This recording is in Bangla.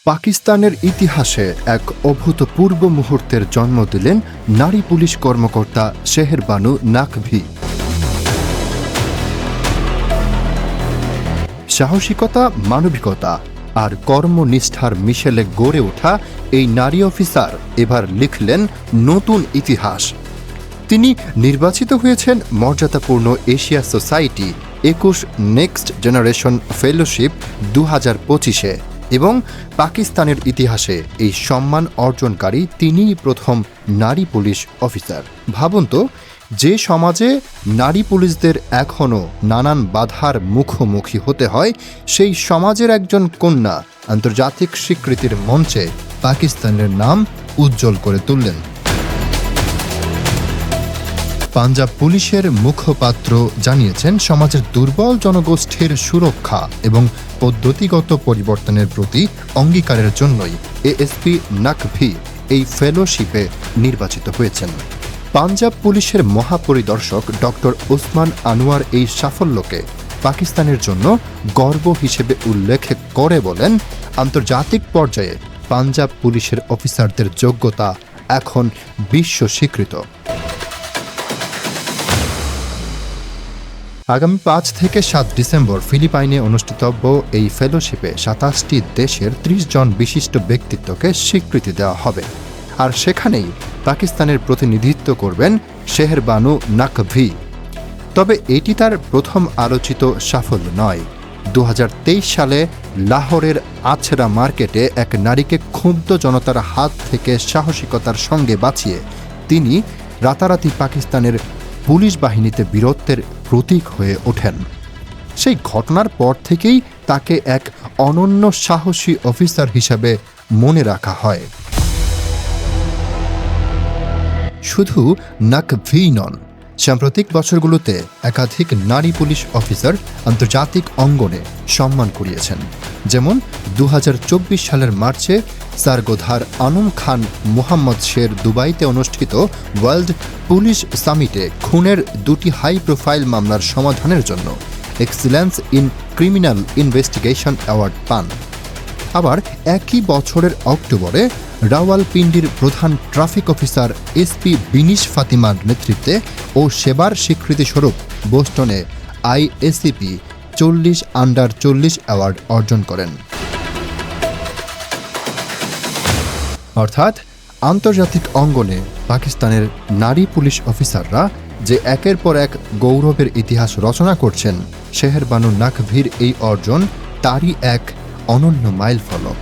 পাকিস্তানের ইতিহাসে এক অভূতপূর্ব মুহূর্তের জন্ম দিলেন নারী পুলিশ কর্মকর্তা শেহর বানু নাকভি। সাহসিকতা, মানবিকতা আর কর্মনিষ্ঠার মিশেলে গড়ে ওঠা এই নারী অফিসার এবার লিখলেন নতুন ইতিহাস। তিনি নির্বাচিত হয়েছেন মর্যাদাপূর্ণ Asia society 21 next generation fellowship 2025-এ এবং পাকিস্তানের ইতিহাসে এই সম্মান অর্জনকারী তিনিই প্রথম নারী পুলিশ অফিসার। ভাবুন তো, যে সমাজে নারী পুলিশদের এখনও নানান বাধার মুখোমুখি হতে হয়, সেই সমাজের একজন কন্যা আন্তর্জাতিক স্বীকৃতির মঞ্চে পাকিস্তানের নাম উজ্জ্বল করে তুললেন। পাঞ্জাব পুলিশের মুখপাত্র জানিয়েছেন, সমাজের দুর্বল জনগোষ্ঠীর সুরক্ষা এবং পদ্ধতিগত পরিবর্তনের প্রতি অঙ্গীকারের জন্যই এএসপি নাকভি এই ফেলোশিপে নির্বাচিত হয়েছেন। পাঞ্জাব পুলিশের মহাপরিদর্শক ডক্টর ওসমান আনোয়ার এই সাফল্যকে পাকিস্তানের জন্য গর্ব হিসেবে উল্লেখ করে বলেন, আন্তর্জাতিক পর্যায়ে পাঞ্জাব পুলিশের অফিসারদের যোগ্যতা এখন বিশ্ব স্বীকৃত। আগামী 5 থেকে 7 ডিসেম্বর ফিলিপাইনে অনুষ্ঠিতব্য এই ফেলোশিপে 27টি দেশের 30 জন বিশিষ্ট ব্যক্তিত্বকে স্বীকৃতি দেওয়া হবে। আর সেখানেই পাকিস্তানের প্রতিনিধিত্ব করবেন শেহর বানু নাকভি। তবে এটি তার প্রথম আলোচিত সাফল্য নয়। 2023 সালে লাহোরের আছরা মার্কেটে এক নারীকে ক্ষুব্ধ জনতার হাত থেকে সাহসিকতার সঙ্গে বাঁচিয়ে তিনি রাতারাতি পাকিস্তানের পুলিশ বাহিনীতে বীরত্বের প্রতীক হয়ে ওঠেন। সেই ঘটনার পর থেকেই তাকে এক অনন্য সাহসী অফিসার হিসাবে মনে রাখা হয়। শুধু নাকভি নন, সাম্প্রতিক বছরগুলোতে একাধিক নারী পুলিশ অফিসার আন্তর্জাতিক অঙ্গনে সম্মান কুড়িয়েছেন। যেমন 2024 সালের মার্চে সারগোধার আনম খান মোহাম্মদ শের দুবাইতে অনুষ্ঠিত ওয়ার্ল্ড পুলিশ সামিটে খুনের 2টি হাই প্রোফাইল মামলার সমাধানের জন্য excellence in criminal investigation award পান। আবার একই বছরের অক্টোবরে রাওয়ালপিন্ডির প্রধান ট্রাফিক অফিসার এসপি বিনিশ ফাতিমার নেতৃত্বে ও সেবার স্বীকৃতিস্বরূপ বোস্টনে আইএসিপি 40 অ্যাওয়ার্ড অর্জন করেন। অর্থাৎ আন্তর্জাতিক অঙ্গনে পাকিস্তানের নারী পুলিশ অফিসাররা যে একের পর এক গৌরবের ইতিহাস রচনা করছেন, শেহর বানু নাকভির এই অর্জন তারই এক অনন্য মাইলফলক।